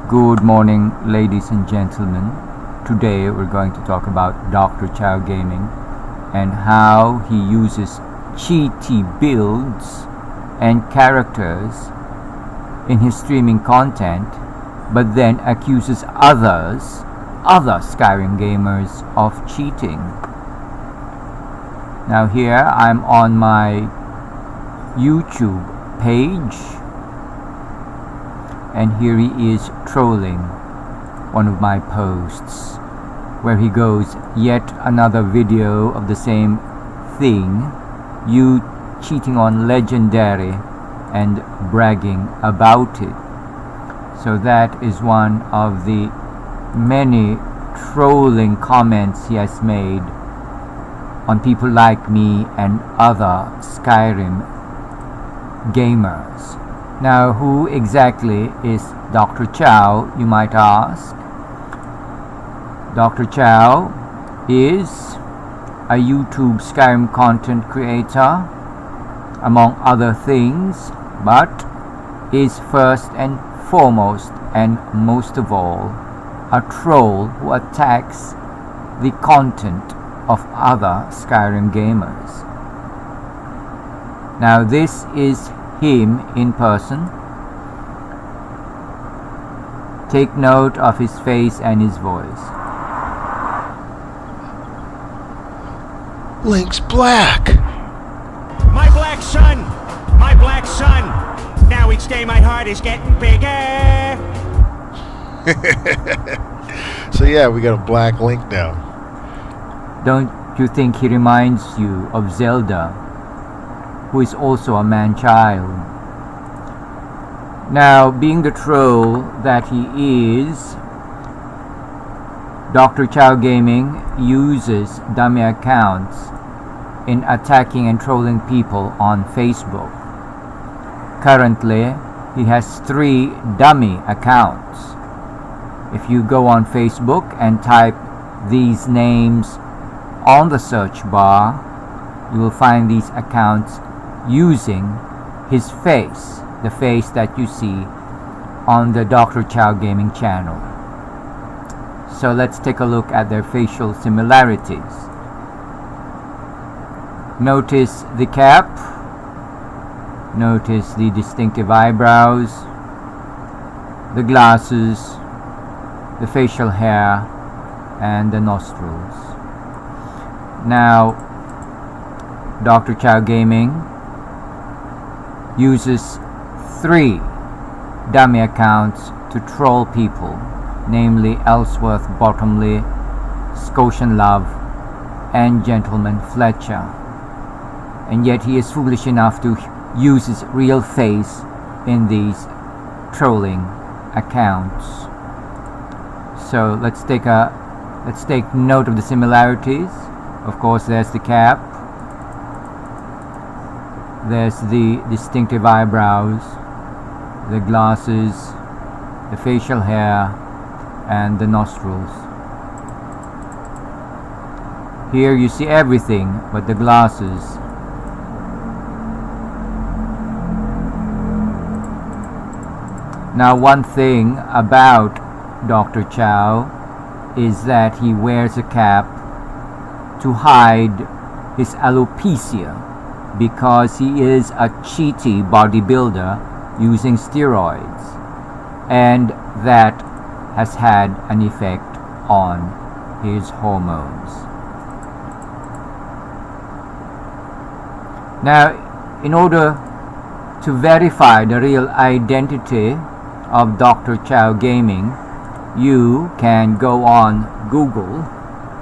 Good morning, ladies and gentlemen. Today we're going to talk about Doctorchao Gaming and how he uses cheaty builds and characters in his streaming content, but then accuses other Skyrim gamers of cheating. Now here I'm on my YouTube page, and here he is trolling one of my posts where he goes, yet another video of the same thing, you cheating on legendary and bragging about it. So that is one of the many trolling comments he has made on people like me and other Skyrim gamers. Now, who exactly is Doctorchao, you might ask? Doctorchao is a YouTube Skyrim content creator, among other things, but is first and foremost and most of all a troll who attacks the content of other Skyrim gamers. Now, this is him in person. Take note of his face and his voice. Link's black. My black sun! My black sun! Now each day my heart is getting bigger! So yeah, we got a black Link now. Don't you think he reminds you of Zelda, who is also a man-child? Now, being the troll that he is, Doctorchao Gaming uses dummy accounts in attacking and trolling people on Facebook. Currently, he has 3 dummy accounts. If you go on Facebook and type these names on the search bar, you will find these accounts using his face, the face that you see on the Doctorchao Gaming channel. So let's take a look at their facial similarities. Notice the cap, notice the distinctive eyebrows, the glasses, the facial hair, and the nostrils. Now, Doctorchao Gaming uses 3 dummy accounts to troll people, namely Elsworth Bottomley, Scotian Love, and Gentleman Fletcher. And yet he is foolish enough to use his real face in these trolling accounts. So let's take note of the similarities. Of course, there's the cap, there's the distinctive eyebrows, the glasses, the facial hair, and the nostrils. Here you see everything but the glasses. Now, one thing about Doctorchao is that he wears a cap to hide his alopecia, because he is a cheaty bodybuilder using steroids, and that has had an effect on his hormones. Now, in order to verify the real identity of Doctorchao Gaming, you can go on Google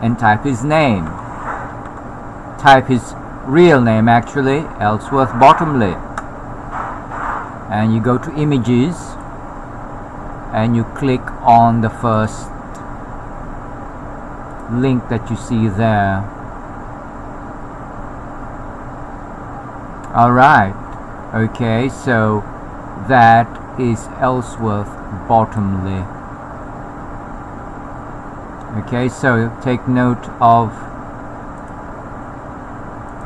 and type his name. Type his real name, actually, Elsworth Bottomley, and you go to images and you click on the first link that you see there. Alright, okay, so that is Elsworth Bottomley. Okay, so take note of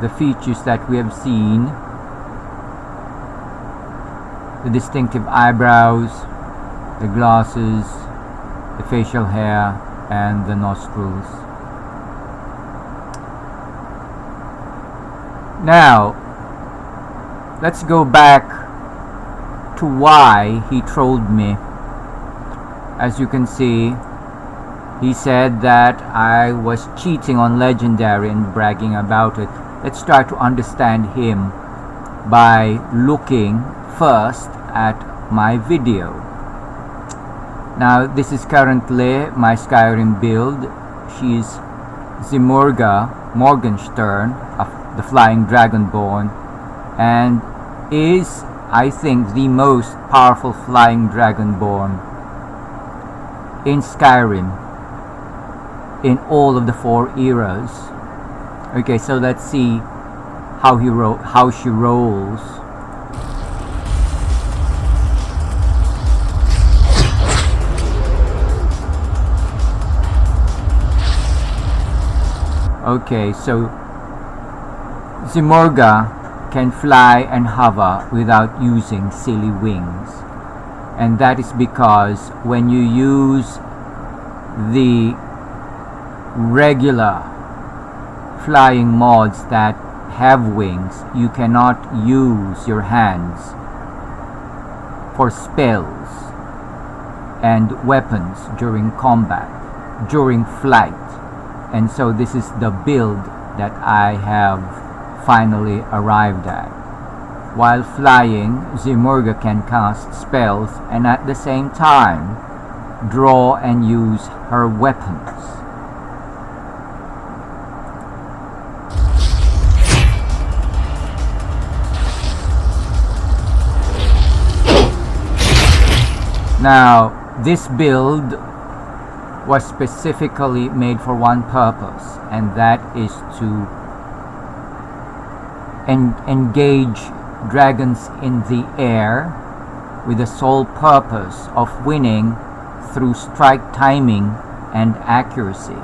the features that we have seen: the distinctive eyebrows, the glasses, the facial hair, and the nostrils. Now, let's go back to why he trolled me. As you can see, he said that I was cheating on Legendary and bragging about it. Let's try to understand him by looking first at my video. Now, this is currently my Skyrim build. She's Zimurga Morgenstern, the Flying Dragonborn, and is, I think, the most powerful Flying Dragonborn in Skyrim in all of the 4 eras. Okay, so let's see how she rolls. Okay, so Zimurga can fly and hover without using silly wings, and that is because when you use the regular flying mods that have wings, you cannot use your hands for spells and weapons during combat, during flight. And so this is the build that I have finally arrived at. While flying, Zimurga can cast spells and at the same time draw and use her weapons. Now, this build was specifically made for one purpose, and that is to engage dragons in the air with the sole purpose of winning through strike timing and accuracy.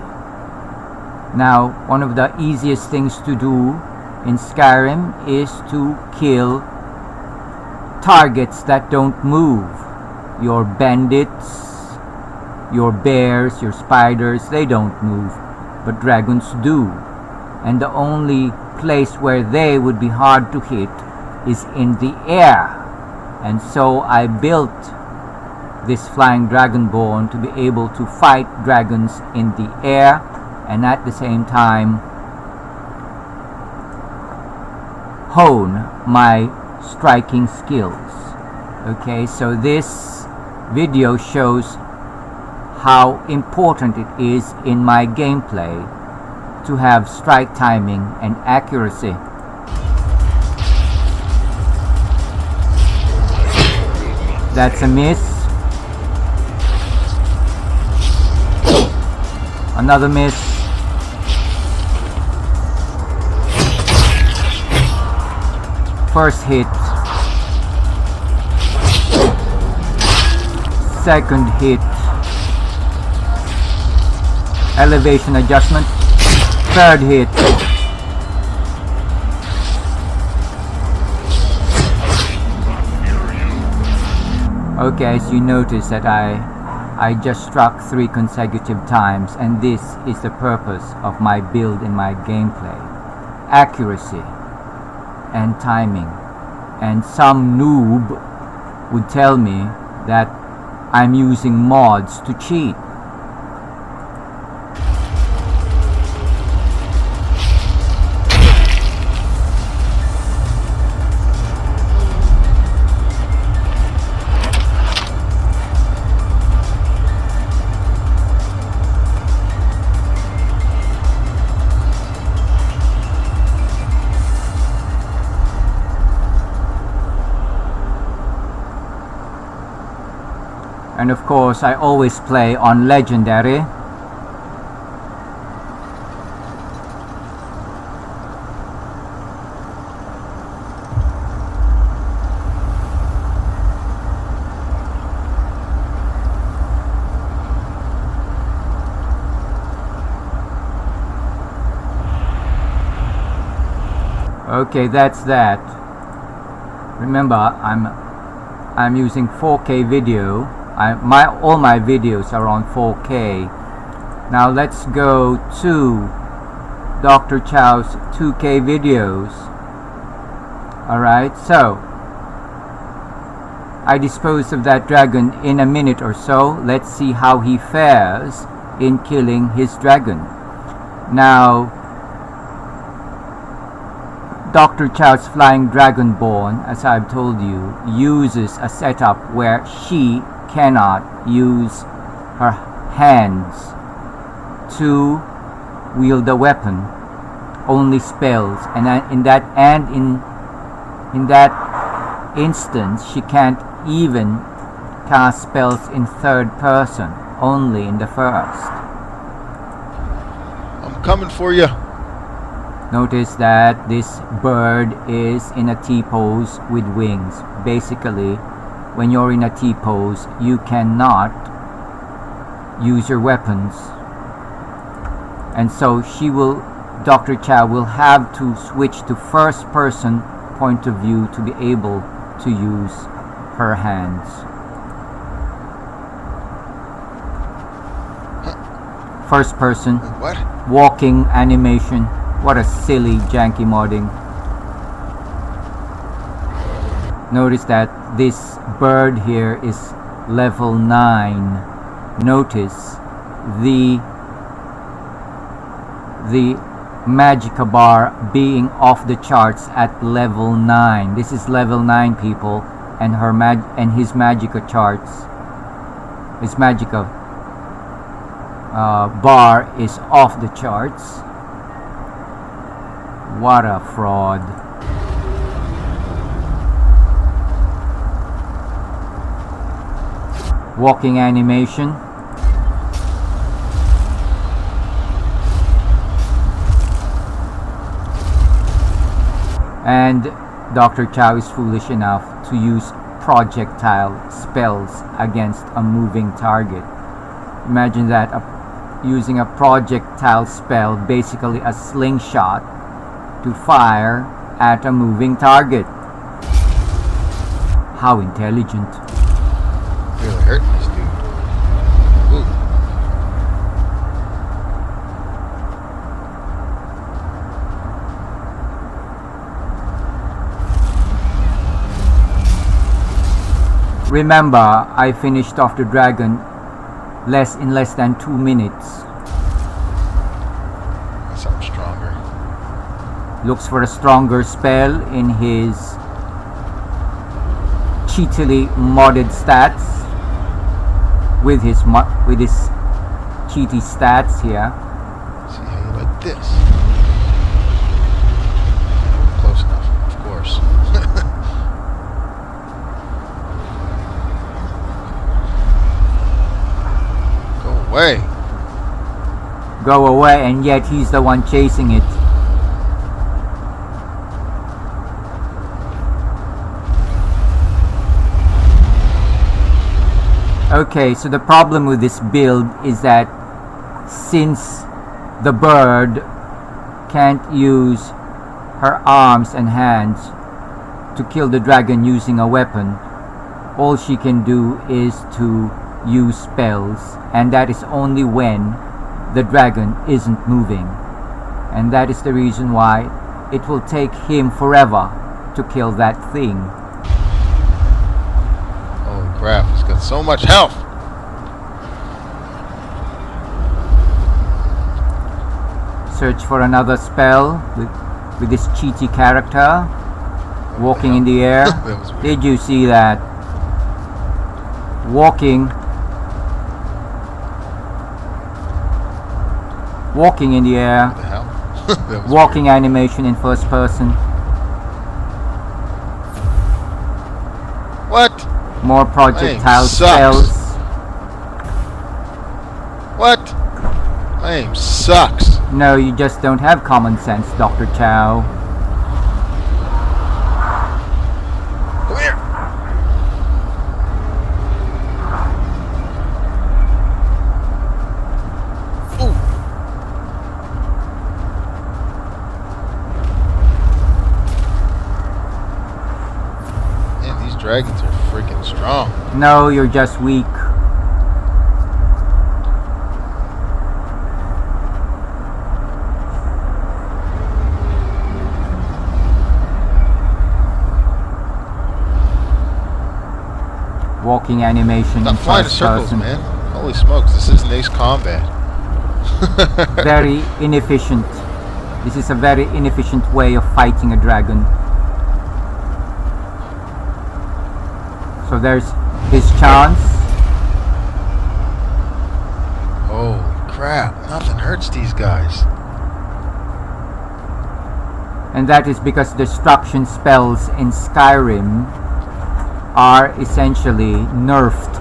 Now, one of the easiest things to do in Skyrim is to kill targets that don't move. Your bandits, your bears, your spiders, they don't move, but dragons do. And the only place where they would be hard to hit is in the air. And so I built this Flying Dragonborn to be able to fight dragons in the air and at the same time hone my striking skills. Okay, so this video shows how important it is in my gameplay to have strike timing and accuracy. That's a miss. Another miss. First hit. Second hit. Elevation adjustment. Third hit. Okay, as you notice that I just struck 3 consecutive times, and this is the purpose of my build in my gameplay. Accuracy and timing. And some noob would tell me that I'm using mods to cheat. And of course, I always play on Legendary. Okay, that's that. Remember, I'm using 4K video All my videos are on 4K. Now let's go to Doctorchao's 2K videos. Alright, so I disposed of that dragon in a minute or so. Let's see how he fares in killing his dragon. Now, Doctorchao's flying Dragonborn, as I've told you, uses a setup where she cannot use her hands to wield a weapon, only spells, and in that instance she can't even cast spells in third person, only in the first. I'm coming for you. Notice that this bird is in a T-pose with wings. Basically, when you're in a T-pose, you cannot use your weapons. And so Doctorchao will have to switch to first person point of view to be able to use her hands. First person. What? Walking animation. What a silly janky modding. Notice that this bird here is level 9. Notice the magicka bar being off the charts at level 9. This is level 9, people, and his magicka charts, his magicka bar is off the charts. What a fraud. Walking animation. And Doctorchao is foolish enough to use projectile spells against a moving target. Imagine that, using a projectile spell, basically a slingshot, to fire at a moving target. How intelligent. Really hurting this dude. Ooh. Remember, I finished off the dragon in less than 2 minutes. Something stronger. Looks for a stronger spell in his cheatily modded stats, with his cheaty stats here. See how you like this. Close enough, of course. Go away. Go away, and yet he's the one chasing it. Okay, so the problem with this build is that since the bird can't use her arms and hands to kill the dragon using a weapon, all she can do is to use spells, and that is only when the dragon isn't moving. And that is the reason why it will take him forever to kill that thing. Holy crap, he's got so much health. Search for another spell with this cheaty character walking in the air. That was weird. Did you see that? Walking in the air. What the hell? That was Walking animation in first person. weird. What? More projectile sucks. spells. What? My aim sucks. No, you just don't have common sense, Doctorchao. Come here. Ooh. Man, these dragons are freaking strong. No, you're just weak. walking animation Stop in flying in first circles, person. man. Holy smokes, this isn't Ace Combat. Very inefficient. This is a very inefficient way of fighting a dragon. So there's his chance. Holy crap, nothing hurts these guys. And that is because destruction spells in Skyrim are essentially nerfed.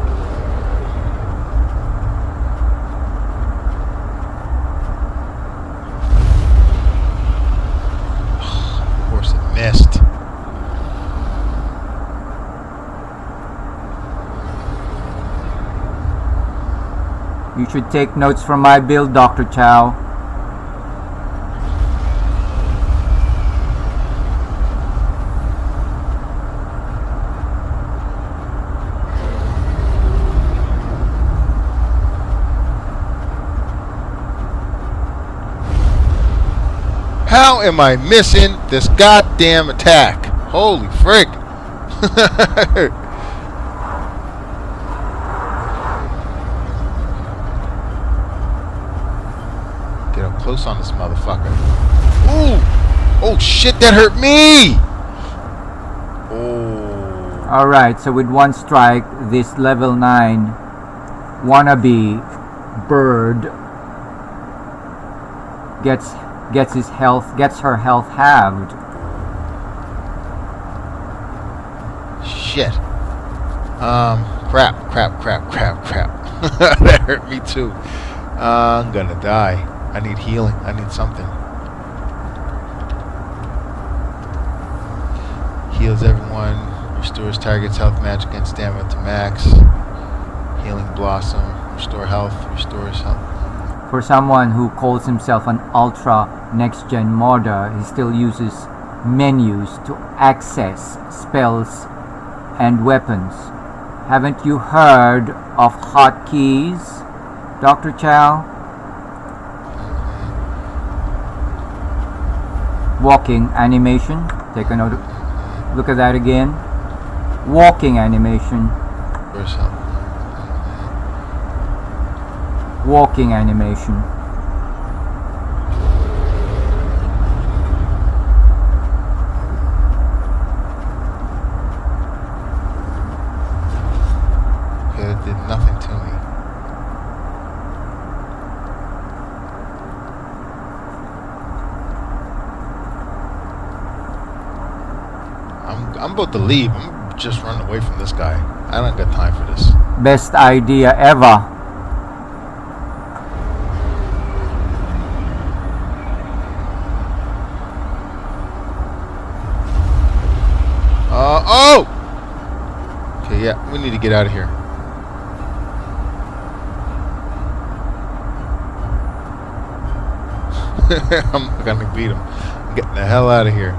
Of course it missed. You should take notes from my build, Doctorchao. How am I missing this goddamn attack? Holy frick. Get up close on this motherfucker. Ooh! Oh shit, that hurt me! Oh. Alright, so with one strike, this level 9 wannabe bird gets her health halved. Shit. Crap. That hurt me too. I'm gonna die. I need healing. I need something. Heals everyone. Restores target's health, magic, and stamina to max. Healing blossom. Restore health. Restores health. For someone who calls himself an ultra next-gen modder, he still uses menus to access spells and weapons. Haven't you heard of hotkeys, Doctorchao? Walking animation. Take a note. Look at that again. Walking animation. Restores health. Walking animation. Okay, that did nothing to me. I'm about to leave. I'm just running away from this guy. I don't got time for this. Best idea ever. Oh! Okay, yeah, we need to get out of here. I'm not gonna beat him. I'm getting the hell out of here.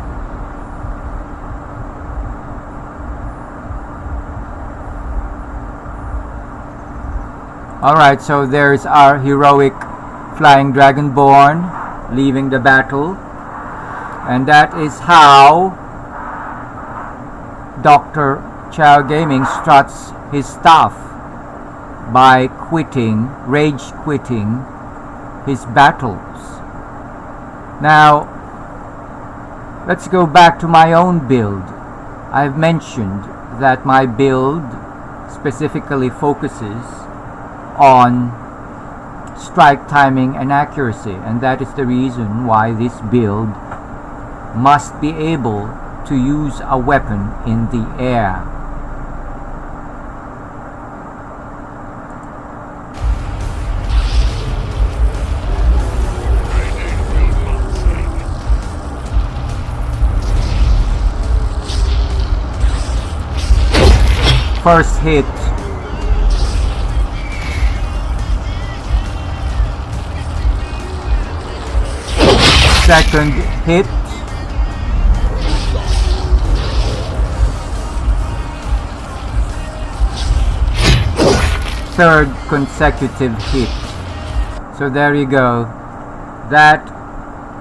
Alright, so there's our heroic flying Dragonborn leaving the battle. And that is how Doctorchao Gaming struts his stuff, by rage quitting his battles. Now, let's go back to my own build. I've mentioned that my build specifically focuses on strike timing and accuracy, and that is the reason why this build must be able to use a weapon in the air. First hit. Second hit. Third consecutive hit. So there you go. That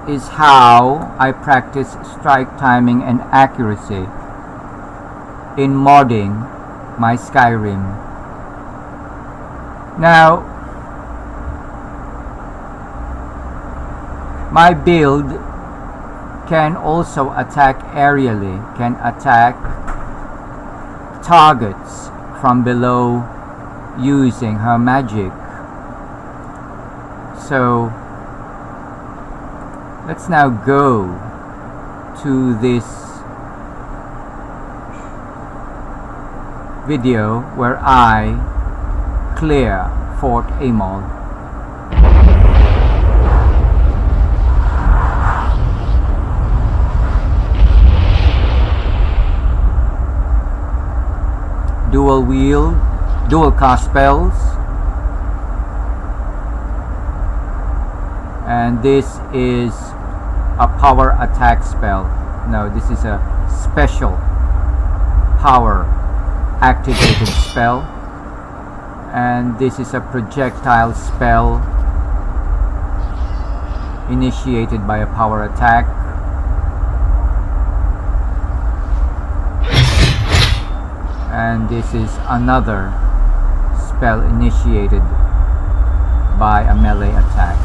is how I practice strike timing and accuracy in modding my Skyrim. Now, my build can also attack aerially, can attack targets from below using her magic. So let's now go to this video where I clear Fort Amol. Dual wield, dual cast spells, and this is a power attack spell. No, this is a special power activated spell, and this is a projectile spell initiated by a power attack. And this is another spell initiated by a melee attack.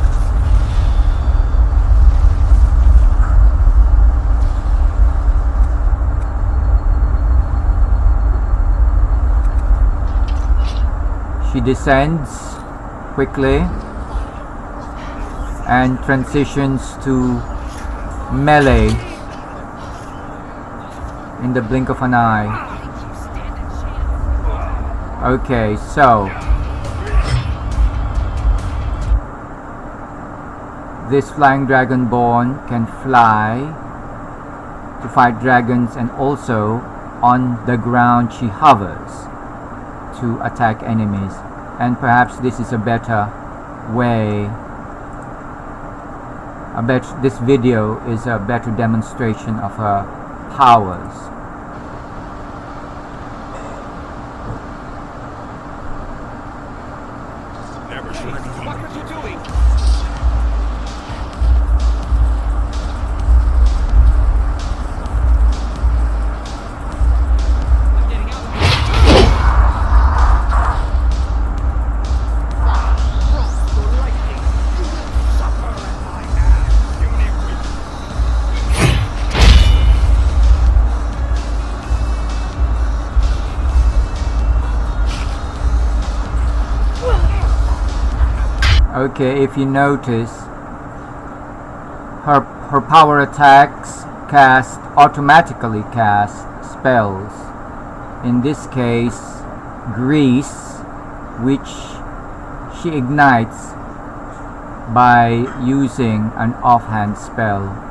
She descends quickly and transitions to melee in the blink of an eye. Okay, so this flying dragonborn can fly to fight dragons, and also on the ground she hovers to attack enemies. And perhaps this is a better way. I bet this video is a better demonstration of her powers. What are you doing? Okay, if you notice, her power attacks automatically cast spells. In this case, grease, which she ignites by using an offhand spell.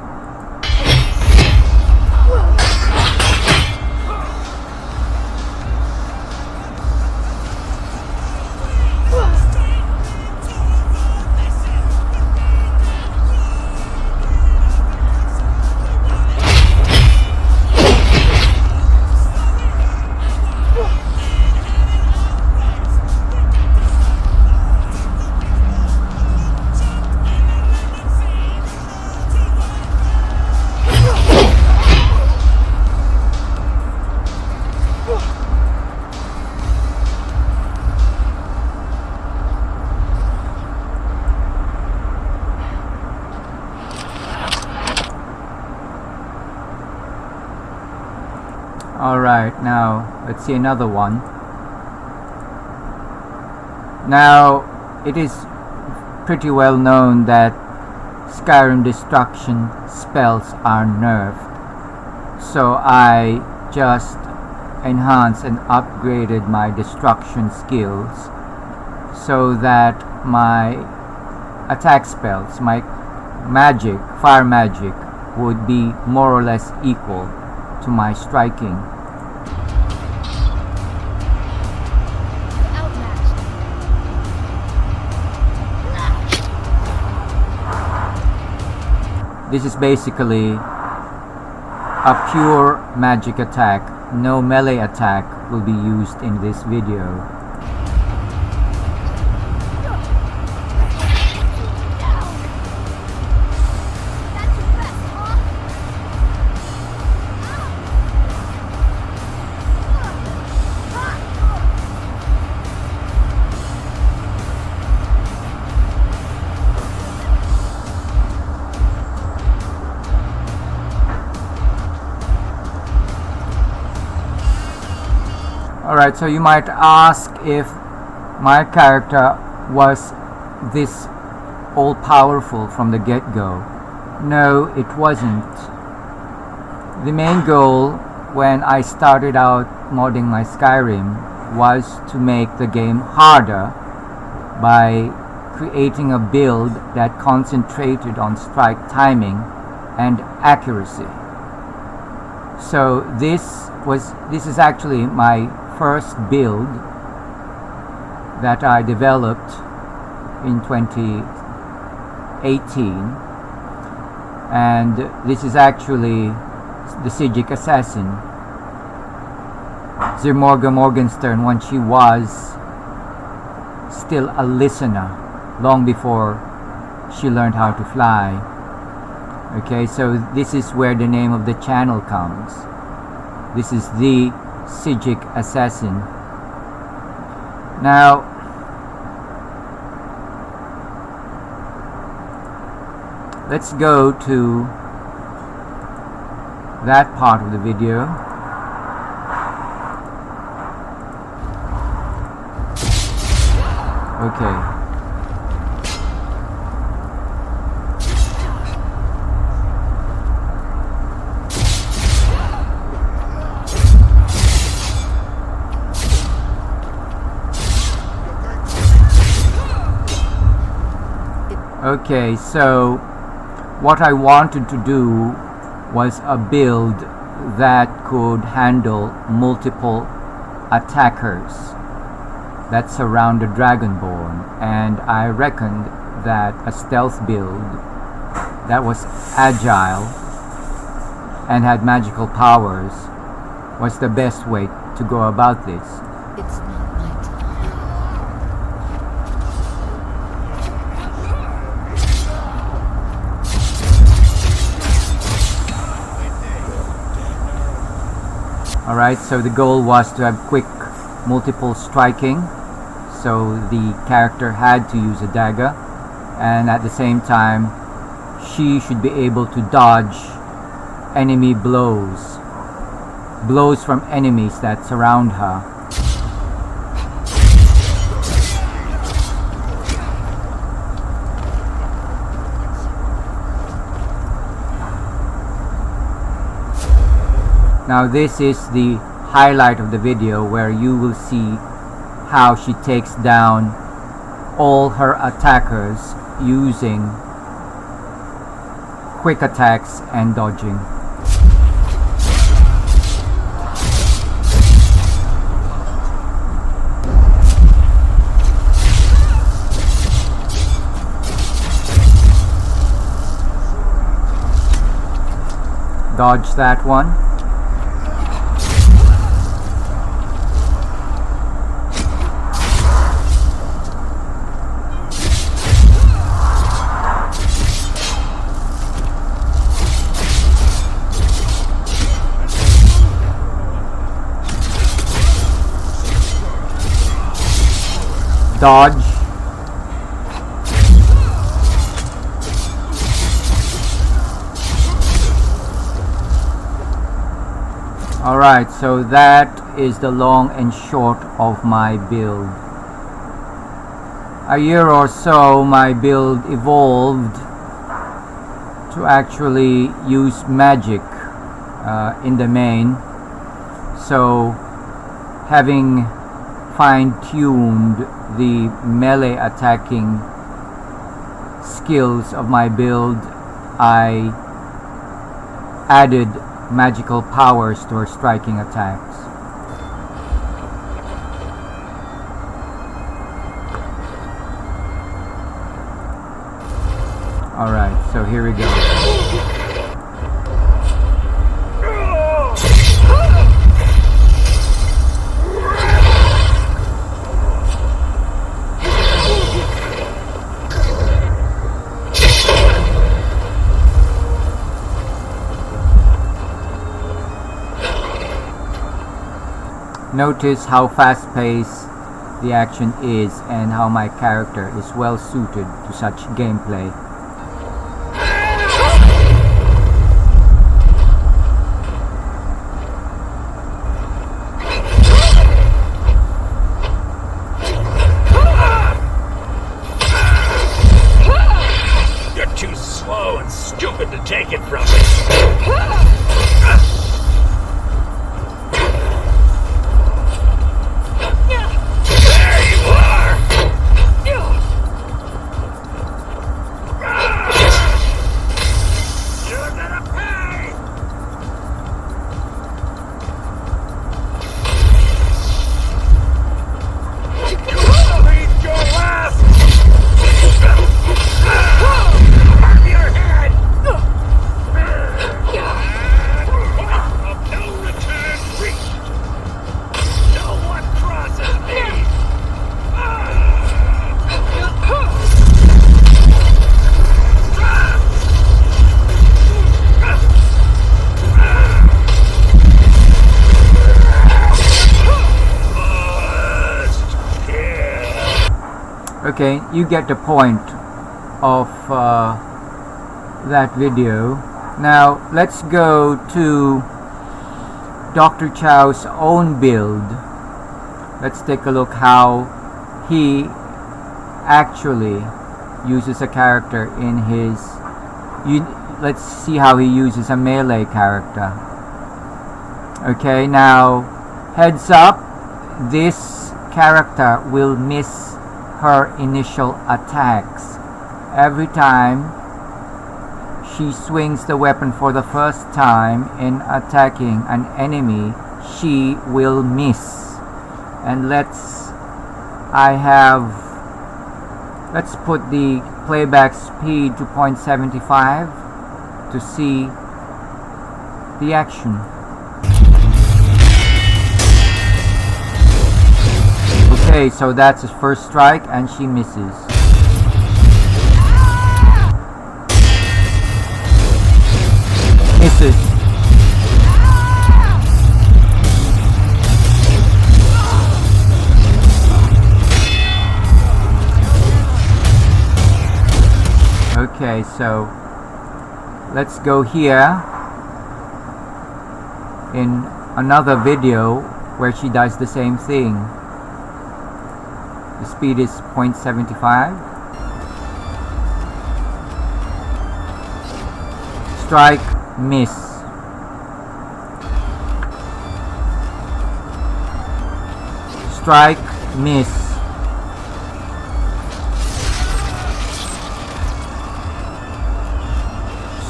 Alright, now let's see another one. Now, it is pretty well known that Skyrim destruction spells are nerfed. So I just enhanced and upgraded my destruction skills so that my attack spells, my magic, fire magic, would be more or less equal to my striking. This is basically a pure magic attack. No melee attack will be used in this video. Alright, so you might ask if my character was this all-powerful from the get-go. No, it wasn't. The main goal when I started out modding my Skyrim was to make the game harder by creating a build that concentrated on strike timing and accuracy. So this is actually my first build that I developed in 2018, and this is actually the Sijic assassin, Zermorga Morgenstern, when she was still a listener long before she learned how to fly. Okay, so this is where the name of the channel comes. This is the Sijic assassin. Now, let's go to that part of the video. Okay. Okay, so what I wanted to do was a build that could handle multiple attackers that surround the Dragonborn, and I reckoned that a stealth build that was agile and had magical powers was the best way to go about this. It's not my time. Alright, so the goal was to have quick multiple striking, so the character had to use a dagger, and at the same time she should be able to dodge enemy blows from enemies that surround her. Now this is the highlight of the video where you will see how she takes down all her attackers using quick attacks and dodging. Dodge that one. Dodge. Alright, so that is the long and short of my build. A year or so, my build evolved to actually use magic in the main. So, having fine-tuned the melee attacking skills of my build, I added magical powers to her striking attacks. Alright, so here we go. Notice how fast-paced the action is and how my character is well suited to such gameplay. stupid to take it from me. There you are! You're gonna pay! You'll reach your last! Burn your head! Point of no return reached! No one crosses me! Okay, you get the point of that video. Now let's go to Doctorchao's own build. Let's take a look how he actually uses a character in his let's see how he uses a melee character. Okay, now heads up, this character will miss her initial attacks. Every time she swings the weapon for the first time in attacking an enemy, she will miss. And let's put the playback speed to 0.75 to see the action. Okay, so that's his first strike and she misses. Misses. Okay, so let's go here in another video where she does the same thing. The speed is 0.75. Strike, miss. Strike, miss.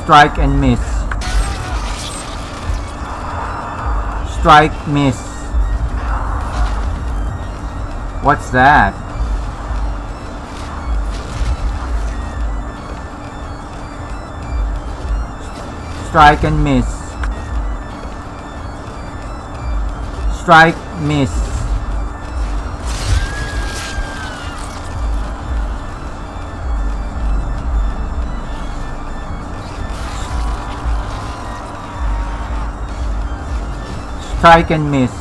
Strike and miss. Strike, miss. What's that? Strike and miss. Strike, miss. Strike and miss.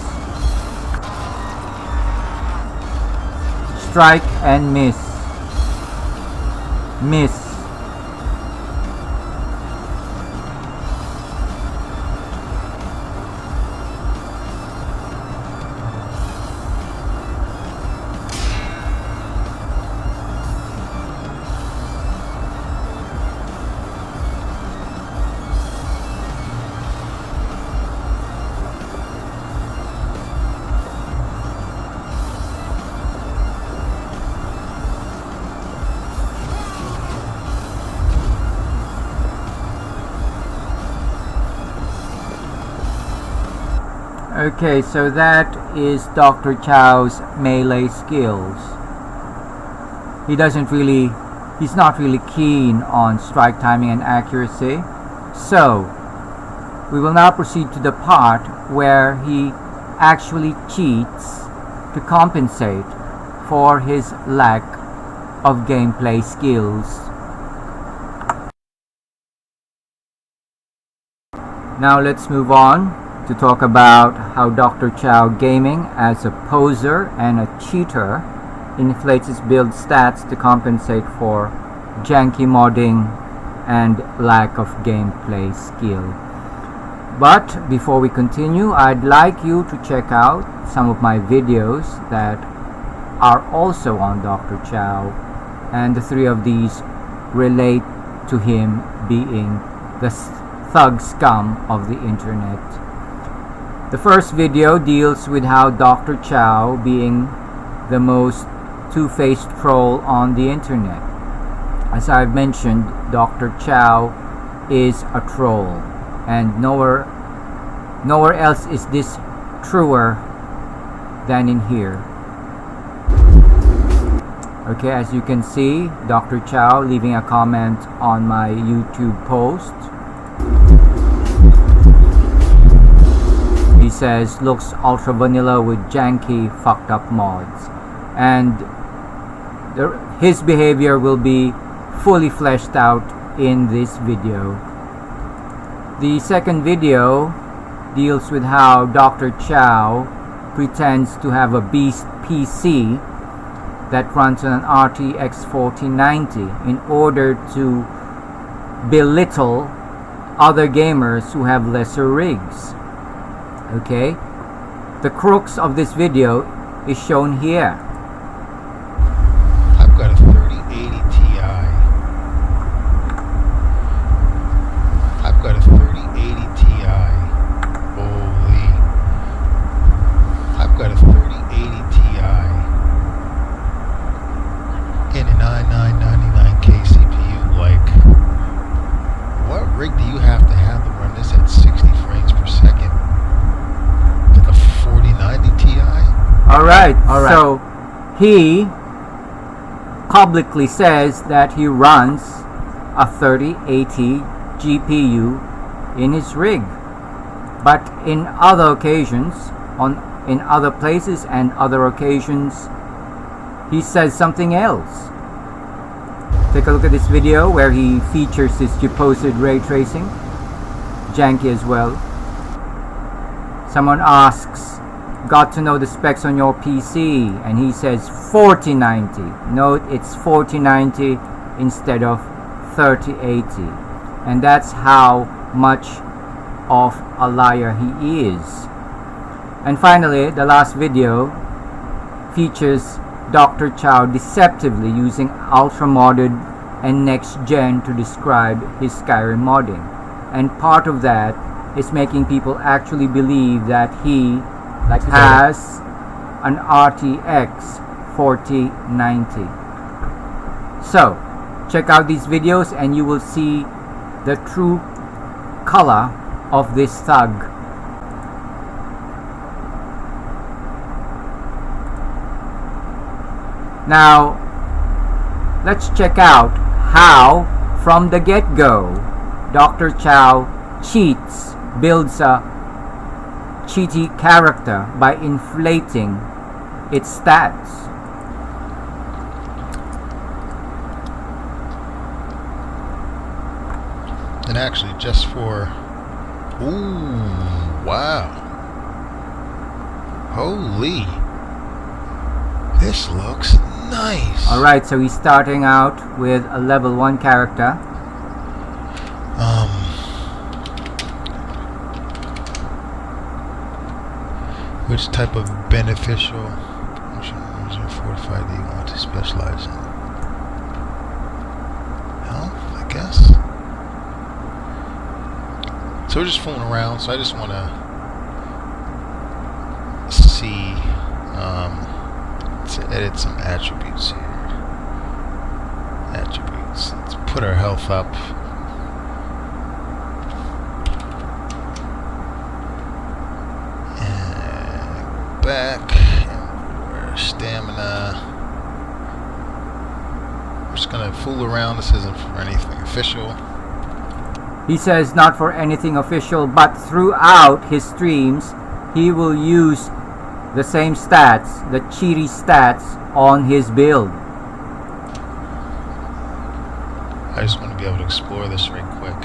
Strike and miss. Miss. Okay, so that is Doctorchao's melee skills. He's not really keen on strike timing and accuracy. So, we will now proceed to the part where he actually cheats to compensate for his lack of gameplay skills. Now let's move on to talk about how Doctorchao Gaming, as a poser and a cheater, inflates his build stats to compensate for janky modding and lack of gameplay skill. But before we continue, I'd like you to check out some of my videos that are also on Doctorchao, and the three of these relate to him being the thug scum of the internet. The first video deals with how Doctorchao, being the most two-faced troll on the internet. As I've mentioned, Doctorchao is a troll, and nowhere else is this truer than in here. Okay, as you can see, Doctorchao leaving a comment on my YouTube post. He says, looks ultra vanilla with janky fucked up mods, and his behavior will be fully fleshed out in this video. The second video deals with how Doctorchao pretends to have a beast PC that runs on an RTX 4090 in order to belittle other gamers who have lesser rigs. Okay, the crux of this video is shown here. I've got a 3080 Ti. I've got a 3080 Ti. Holy. I've got a 3080 Ti in an i9-99K CPU. Like, what rig do you have to run this at 60 frames per second? Like a 4090 Ti? Alright, so he publicly says that he runs a 3080 GPU in his rig, but in other occasions, in other places and other occasions, he says something else. Take a look at this video where he features his supposed ray tracing, janky as well. Someone asks, got to know the specs on your PC, and he says 4090. Note it's 4090 instead of 3080, and that's how much of a liar he is. And finally, the last video features Doctorchao deceptively using ultra modded and next gen to describe his Skyrim modding, and part of that is making people actually believe that he has an RTX 4090. So check out these videos and you will see the true color of this thug. Now let's check out how from the get-go Doctorchao cheats, builds a cheaty character by inflating its stats. And actually, just for... Ooh, wow. Holy. This looks nice. Alright, so he's starting out with a level 1 character. Which type of beneficial fortified do you want to specialize in? Health, I guess. So we're just fooling around, so I just want to see, to edit some attributes here. Attributes. Let's put our health up. Back, and we're stamina. I'm just gonna fool around. This isn't for anything official. He says not for anything official, but throughout his streams he will use the same stats, the cheaty stats on his build. I just want to be able to explore this right quick.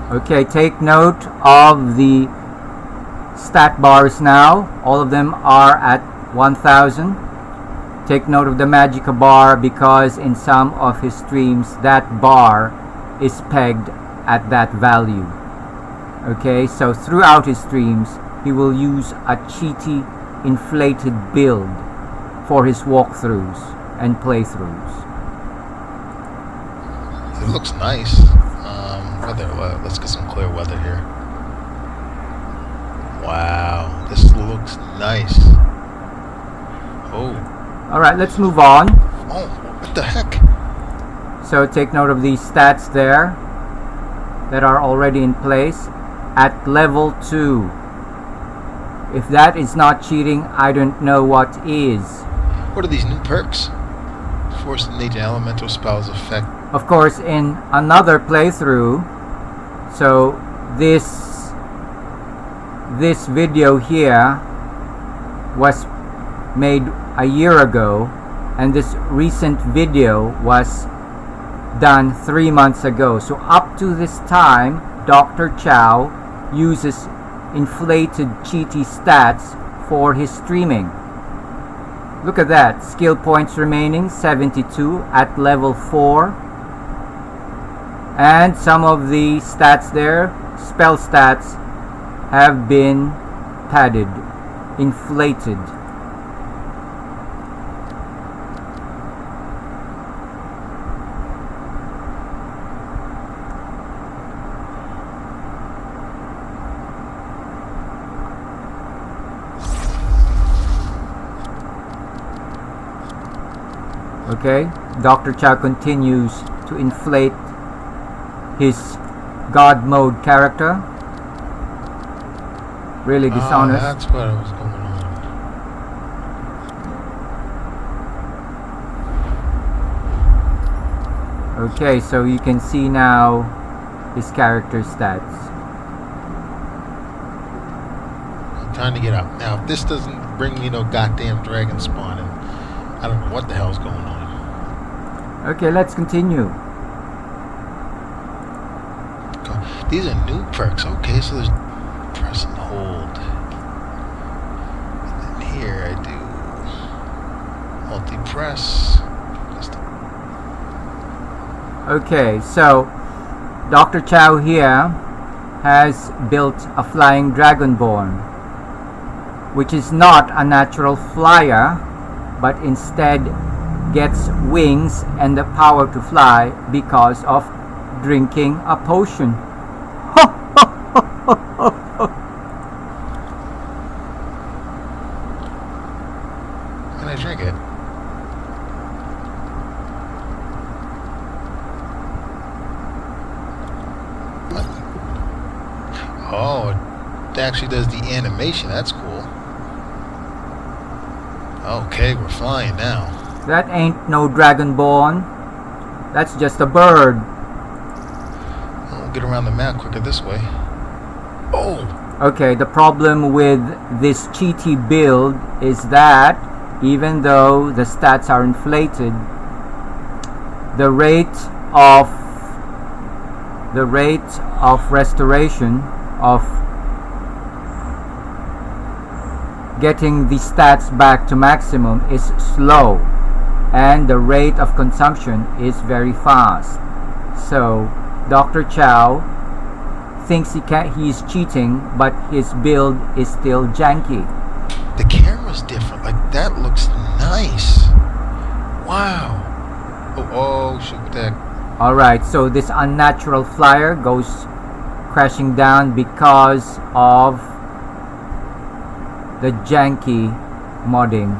Okay, take note of the stat bars now. All of them are at 1000. Take note of the Magica bar because in some of his streams that bar is pegged at that value. Okay, so throughout his streams he will use a cheaty inflated build for his walkthroughs and playthroughs. It looks nice. Let's get some clear weather here. Wow, this looks nice. Oh. Alright, let's move on. Oh, what the heck? So take note of these stats there that are already in place at level 2. If that is not cheating, I don't know what is. What are these new perks? Force nature elemental spells effect. Of course, in another playthrough, so this video here was made a year ago, and this recent video was done 3 months ago. So up to this time, Doctorchao uses inflated cheaty stats for his streaming. Look at that, skill points remaining 72 at level 4, and some of the stats there, spell stats, have been padded, inflated. Okay, Doctorchao continues to inflate his God mode character. Really dishonest. That's what was going on. Okay, so you can see now his character stats. I'm trying to get out. Now, if this doesn't bring me no goddamn dragon spawn, and I don't know what the hell's going on. Okay, let's continue. These are new perks. Okay, so there's press and hold. And then here I do multi-press. Okay, so Doctorchao here has built a flying Dragonborn, which is not a natural flyer, but instead gets wings and the power to fly because of drinking a potion. Can I drink it? What? Oh, it actually does the animation. That's cool. Okay, we're flying now. That ain't no Dragonborn. That's just a bird. I'll get around the map quicker this way. Oh! Okay, the problem with this cheaty build is that even though the stats are inflated, the rate of restoration of getting the stats back to maximum is slow, and the rate of consumption is very fast. So Doctorchao thinks he's cheating, but his build is still janky. The camera's different. Like, that looks nice. Wow. Oh, shoot, what the heck? Alright, so this unnatural flyer goes crashing down because of the janky modding.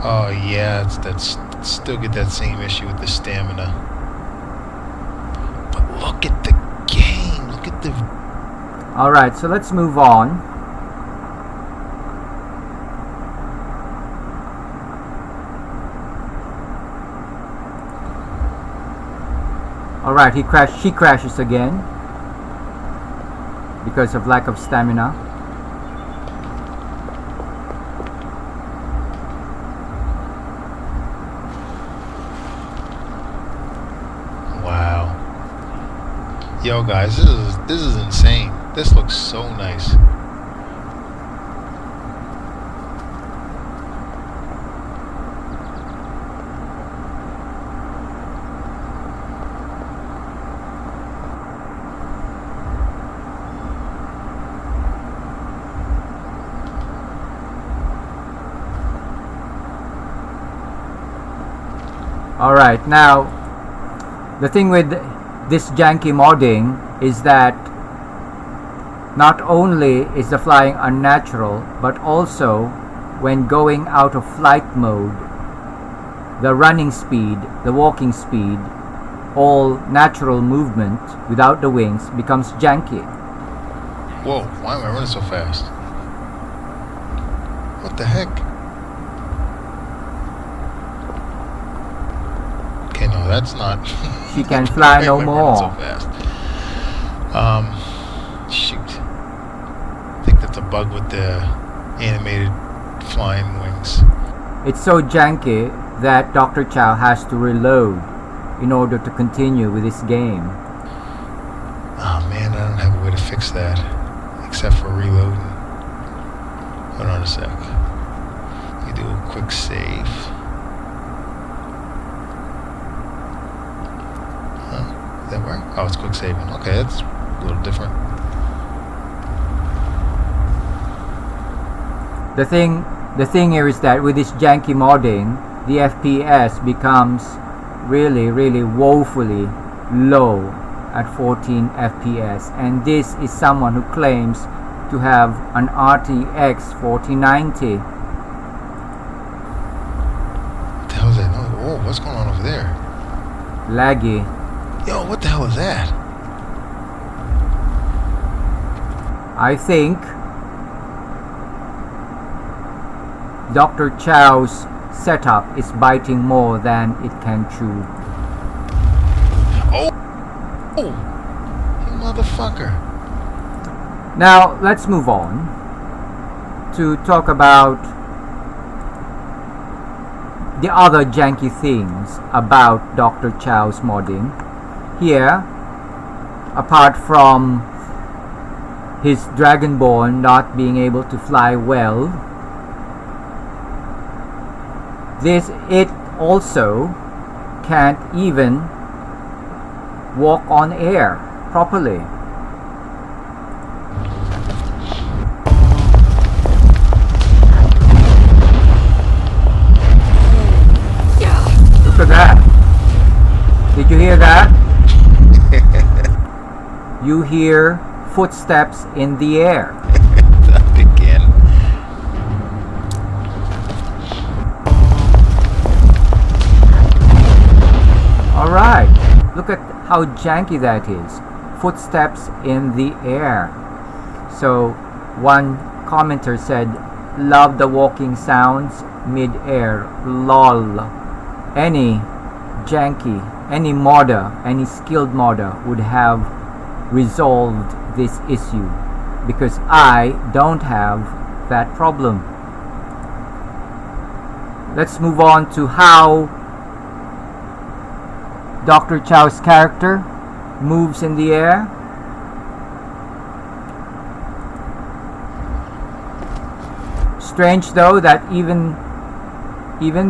Oh, yeah, that's still get that same issue with the stamina. But look at the game. Look at the... Alright, so let's move on. Alright, she crashes again because of lack of stamina. Wow. Yo, guys, this is insane. This looks so nice. Alright, now the thing with this janky modding is that not only is the flying unnatural, but also when going out of flight mode, the running speed, the walking speed, all natural movement without the wings becomes janky. Whoa, why am I running so fast? What the heck? Okay, no, that's not. She can fly no Why am I running more. so fast? Shoot. I think that's a bug with the animated flying wings. It's so janky that Doctorchao has to reload in order to continue with this game. Oh man, I don't have a way to fix that except for reloading. Hold on a sec. You do a quick save. Huh? Does that work? Oh, it's quick saving. Okay, that's a little different. The thing here is that with this janky modding, the FPS becomes really woefully low at 14 FPS, and this is someone who claims to have an RTX 4090. What the hell is that? No, whoa, what's going on over there? Laggy. Yo, what the hell is that? I think Doctorchao's setup is biting more than it can chew. Oh, you motherfucker. Now let's move on to talk about the other janky things about Doctorchao's modding. Here, apart from his Dragonborn not being able to fly well, it also can't even walk on air properly. Look at that. Did you hear that? You hear footsteps in the air. Again. Alright, look at how janky that is. Footsteps in the air. So, one commenter said, love the walking sounds mid-air. Lol. Any modder, any skilled modder would have resolved this issue, because I don't have that problem. Let's move on to how Doctorchao's character moves in the air. Strange though that even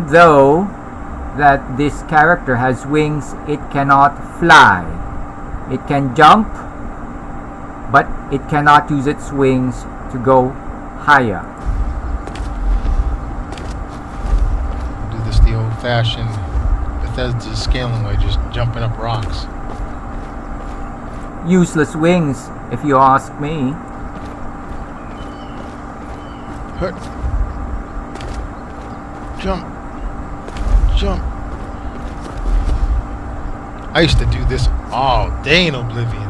though that this character has wings, it cannot fly. It can jump, but it cannot use its wings to go higher. Do this the old-fashioned Bethesda scaling way, just jumping up rocks. Useless wings, if you ask me. Hut. Jump. Jump. I used to do this all day in Oblivion.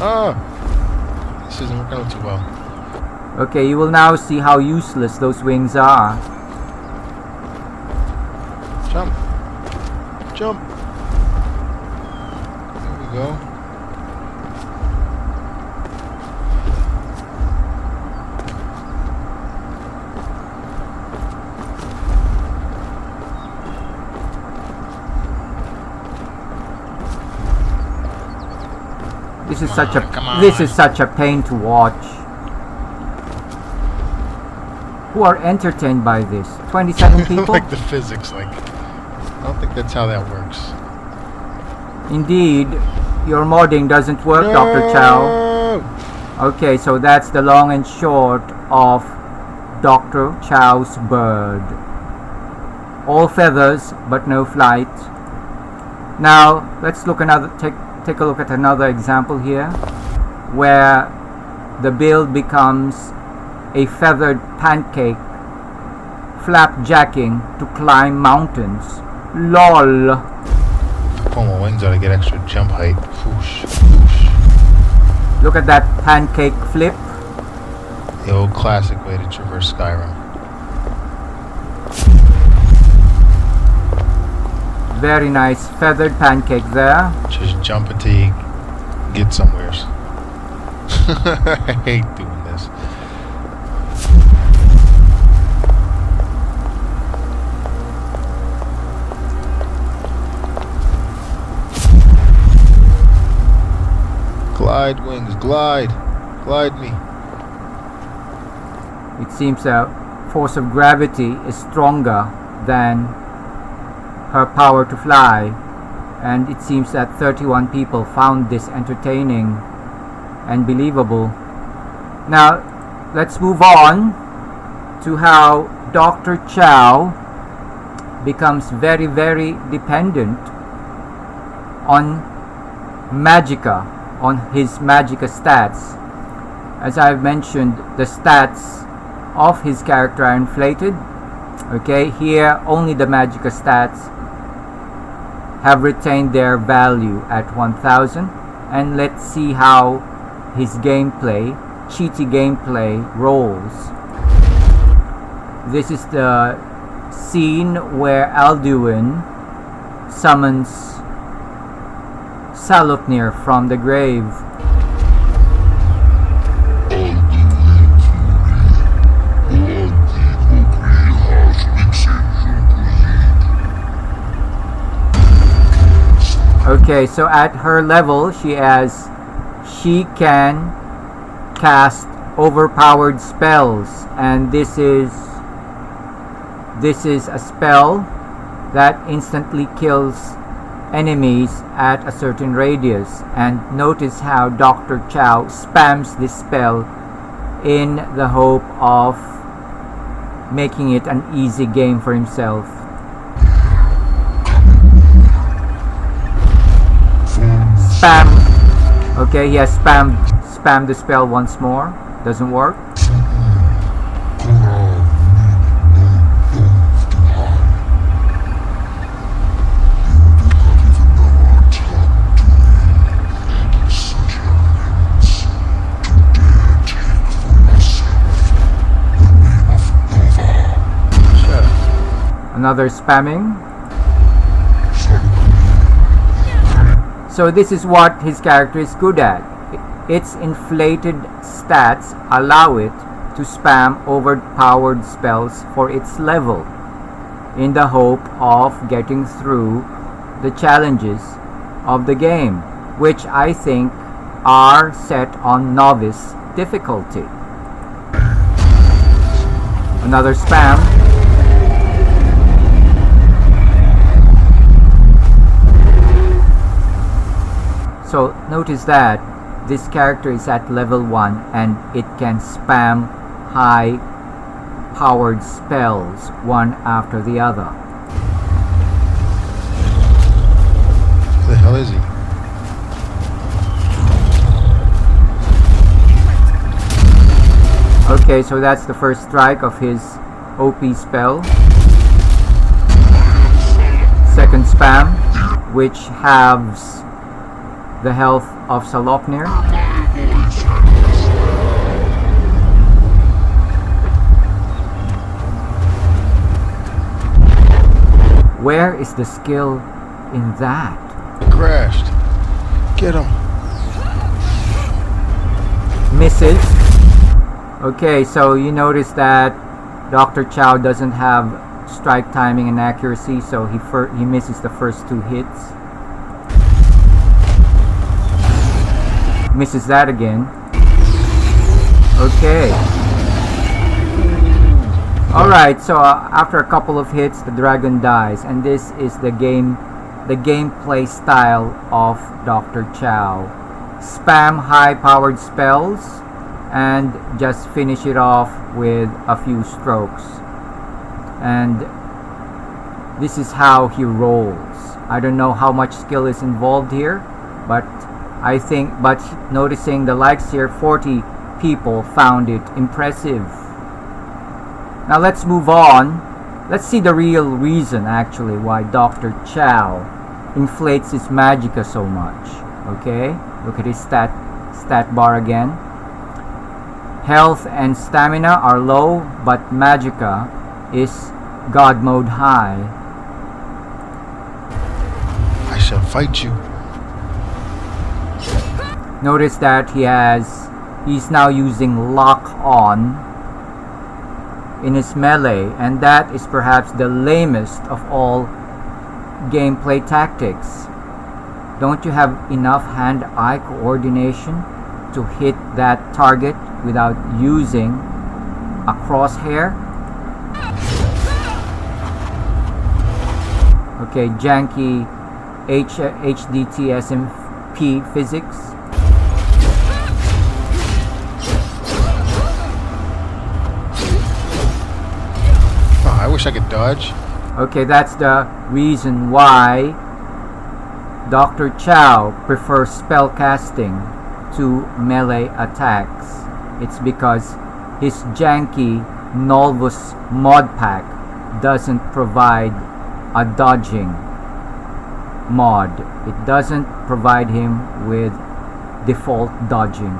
Oh, this isn't working out too well. Okay, you will now see how useless those wings are. Jump. Jump. There we go. This is such a pain to watch. Who are entertained by this? 27 people? Like the physics, like I don't think that's how that works. Indeed, your modding doesn't work, Doctorchao. Okay, so that's the long and short of Doctorchao's bird. All feathers but no flight. Now let's look take a look at another example here, where the build becomes a feathered pancake flapjacking to climb mountains. LOL. Pull my wings out to get extra jump height. Whoosh, whoosh. Look at that pancake flip. The old classic way to traverse Skyrim. Very nice feathered pancake there. Just jump until you get somewheres. I hate doing this. Glide, wings, glide. Glide me. It seems the force of gravity is stronger than her power to fly, and it seems that 31 people found this entertaining and believable. Now let's move on to how Doctorchao becomes very, very dependent on Magicka, on his Magicka stats. As I've mentioned, the stats of his character are inflated. Okay, here only the Magicka stats have retained their value at 1000, and let's see how his gameplay, Cheaty gameplay, rolls. This is the scene where Alduin summons Salotnir from the grave. Okay, so at her level, she can cast overpowered spells, and this is a spell that instantly kills enemies at a certain radius. And notice how Doctorchao spams this spell in the hope of making it an easy game for himself. Spam. Okay, he has spammed the spell once more. Doesn't work. Another spamming. So this is what his character is good at. Its inflated stats allow it to spam overpowered spells for its level, in the hope of getting through the challenges of the game, which I think are set on novice difficulty. Another spam. So notice that this character is at level 1 and it can spam high powered spells one after the other. Who the hell is he? Okay, so that's the first strike of his OP spell. Second spam, which halves the health of Salotnir. Where is the skill in that? Crashed. Get him. Misses. Okay, so you notice that Doctorchao doesn't have strike timing and accuracy, so he misses the first 2 hits. Misses that again. Okay. Alright, so after a couple of hits, the dragon dies, and this is the gameplay style of Doctorchao. Spam high-powered spells and just finish it off with a few strokes. And This is how he rolls. I don't know how much skill is involved here, but noticing the likes here, 40 people found it impressive. Now let's move on. Let's see the real reason actually why Doctorchao inflates his magicka so much. Okay, look at his stat bar again. Health and stamina are low, but magicka is God mode high. I shall fight you. Notice that he's now using lock on in his melee, and that is perhaps the lamest of all gameplay tactics. Don't you have enough hand-eye coordination to hit that target without using a crosshair? Okay, janky HDT SMP physics. Oh, I wish I could dodge. Okay, that's the reason why Doctorchao prefers spellcasting to melee attacks. It's because his janky Nolvus mod pack doesn't provide a dodging mod. It doesn't provide him with default dodging.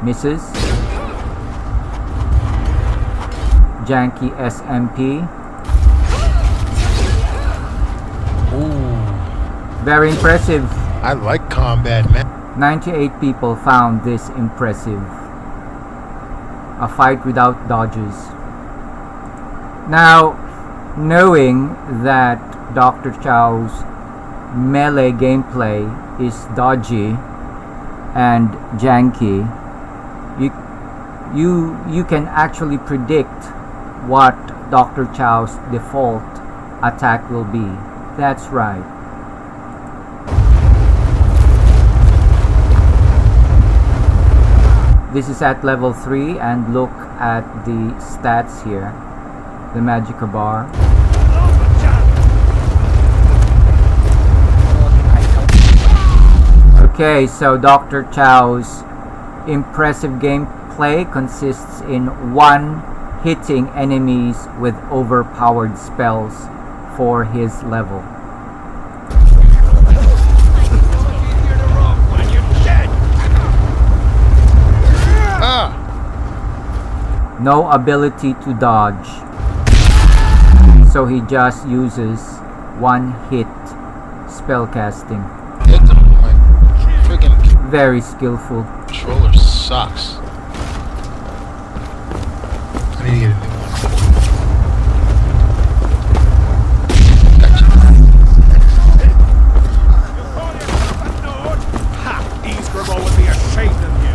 Misses. Janky SMP. Ooh, Very impressive. I like combat, man. 98 people found this impressive. A fight without dodges. Now, knowing that Doctorchao's melee gameplay is dodgy and janky, you can actually predict what Doctorchao's default attack will be. That's right. This is at level 3, and look at the stats here. The magicka bar. Okay, so Doctorchao's impressive gameplay consists in 1 hitting enemies with overpowered spells for his level. No ability to dodge, so he just uses 1 hit spellcasting. Very skillful. Controller sucks. I need to get a new one. Gotcha. Ha! These Grimo would be ashamed of you.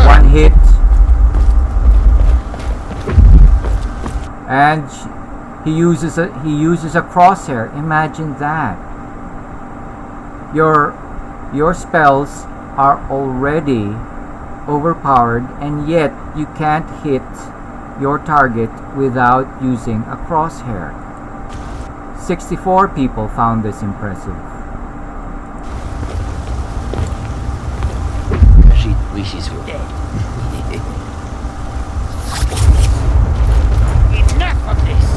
1 hit, and he uses a crosshair. Imagine that. Your spells are already overpowered, and yet you can't hit your target without using a crosshair. 64 people found this impressive. She wishes were dead. Enough of this!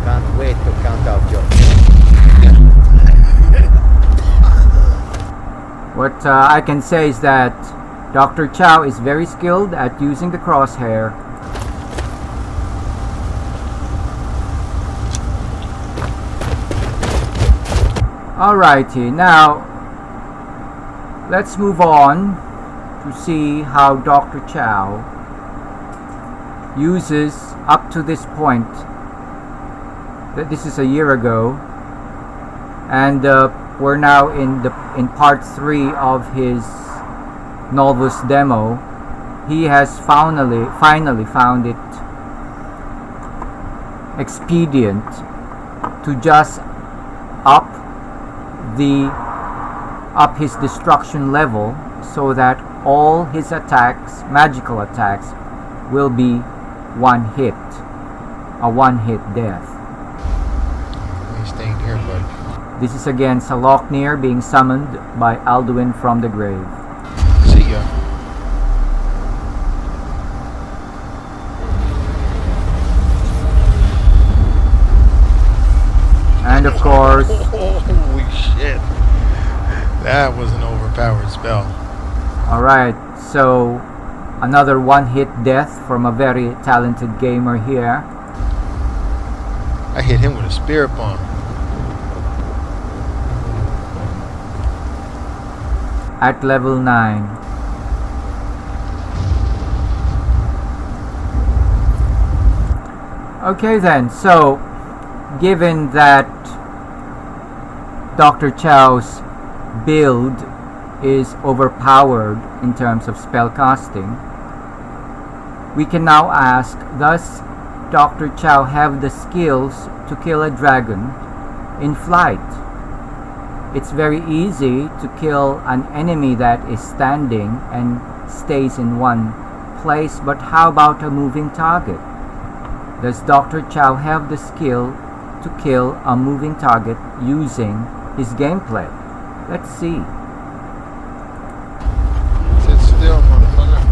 Can't wait to count out your... What I can say is that Doctorchao is very skilled at using the crosshair. Alrighty, now let's move on to see how Doctorchao uses up to this point. This is a year ago, and we're now in part 3 of his Novus demo. he has finally found it expedient to just up his destruction level so that all his attacks, magical attacks, will be a one-hit death. He's staying here, bud. This is again Saloknir being summoned by Alduin from the grave. See ya. And of course, Holy shit. That was an overpowered spell. alright, so another one-hit death from a very talented gamer here. I hit him with a spirit bomb. At level 9. Okay then, so given that Doctorchao's build is overpowered in terms of spellcasting, we can now ask, does Doctorchao have the skills to kill a dragon in flight? It's very easy to kill an enemy that is standing and stays in one place, but how about a moving target? Does Doctorchao have the skill to kill a moving target using his gameplay? Let's see. Sit still, motherfucker.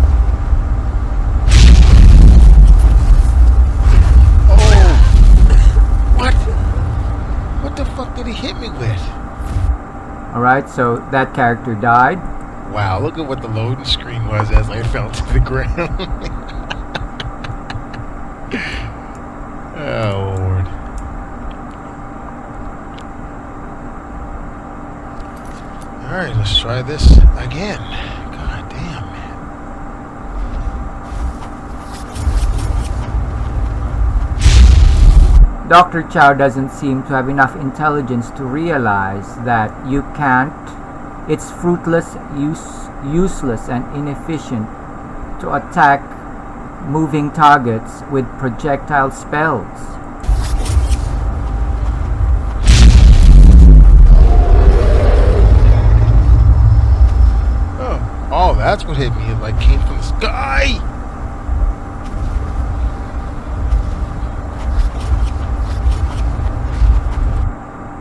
Oh! What? What the fuck did he hit me with? Alright, so that character died. Wow, look at what the loading screen was as I fell to the ground. Oh, Lord. Alright, let's try this again. God damn, man. Doctorchao doesn't seem to have enough intelligence to realize that you can't. It's fruitless, useless, and inefficient to attack moving targets with projectile spells. Oh, that's what hit me. It like came from the sky.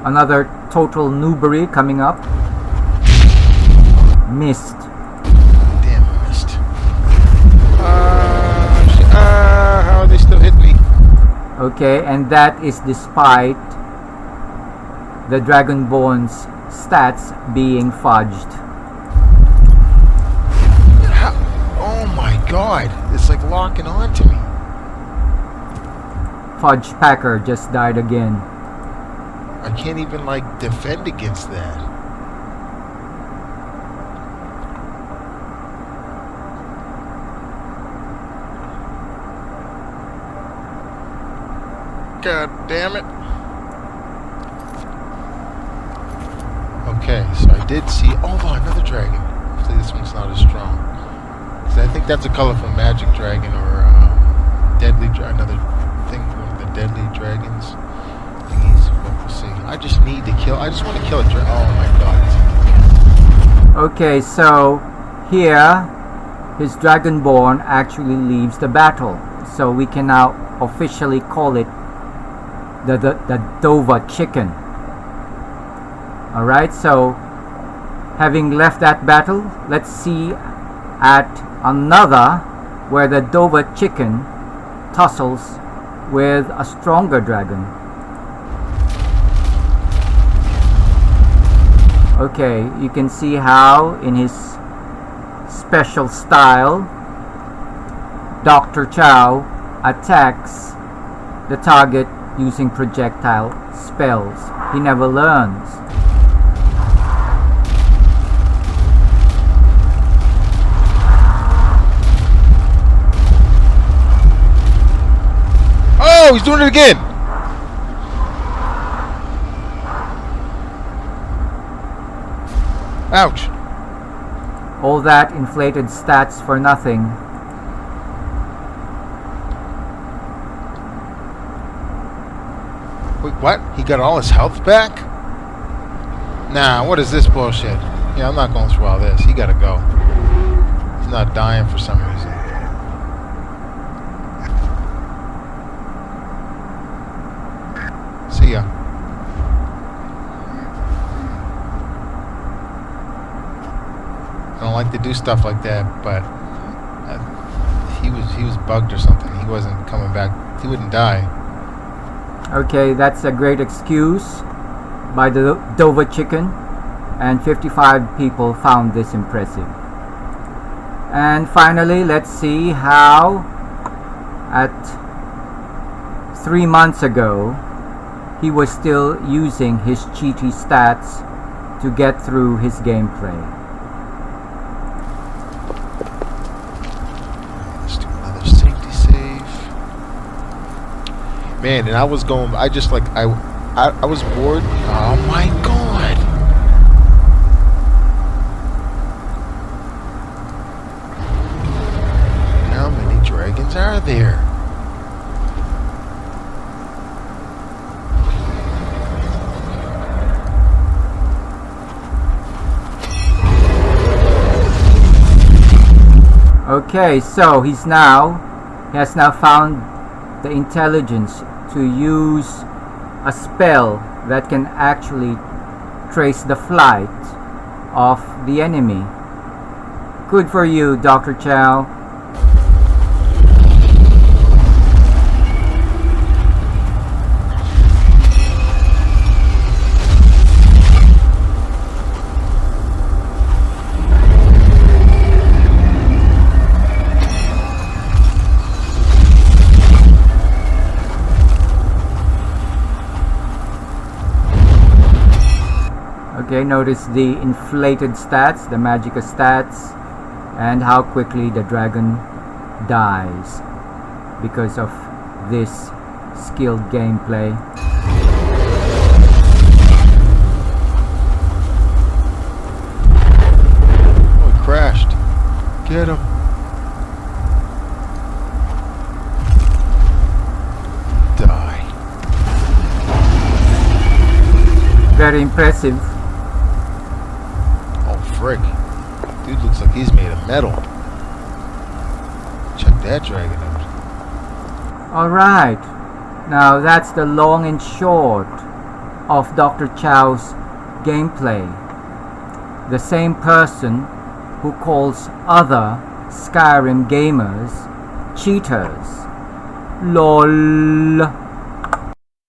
Another total noobery coming up. Missed. Damn, I missed. How are they still hitting me? Okay, and that is despite the Dragonborn's stats being fudged. How? Oh my god. It's like locking on to me. Fudge Packer just died again. I can't even like defend against that. God damn it. Okay, so I did see... Oh, another dragon. Hopefully this one's not as strong. Because I think that's a colorful magic dragon or another thing, one of the deadly dragons thingies. But we'll see. I just need to kill... I just want to kill a dragon. Oh my god. Okay, so here his Dragonborn actually leaves the battle. So we can now officially call it the Dovahchicken. Alright, so having left that battle, let's see at another where the Dovahchicken tussles with a stronger dragon. Okay, you can see how in his special style Doctorchao attacks the target using projectile spells. He never learns. Oh, he's doing it again! Ouch. All that inflated stats for nothing. What? He got all his health back? Nah, what is this bullshit? Yeah, I'm not going through all this. He gotta go. He's not dying for some reason. See ya. I don't like to do stuff like that, but he was bugged or something. He wasn't coming back. He wouldn't die. Okay, that's a great excuse by the Dovahchicken, and 55 people found this impressive. And finally, let's see how at 3 months ago he was still using his cheaty stats to get through his gameplay. Let's do another safety save. Man, and I was going. I just like I was bored. Oh my god! How many dragons are there? Okay, so he has now found the intelligence to use a spell that can actually trace the flight of the enemy. Good for you, Doctorchao. Okay, notice the inflated stats, the magica stats, and how quickly the dragon dies because of this skilled gameplay. Oh, it crashed. Get him. Die. Very impressive. Frick. Dude looks like he's made of metal. Check that dragon out. Alright, now that's the long and short of Doctorchao's gameplay. The same person who calls other Skyrim gamers cheaters. LOL.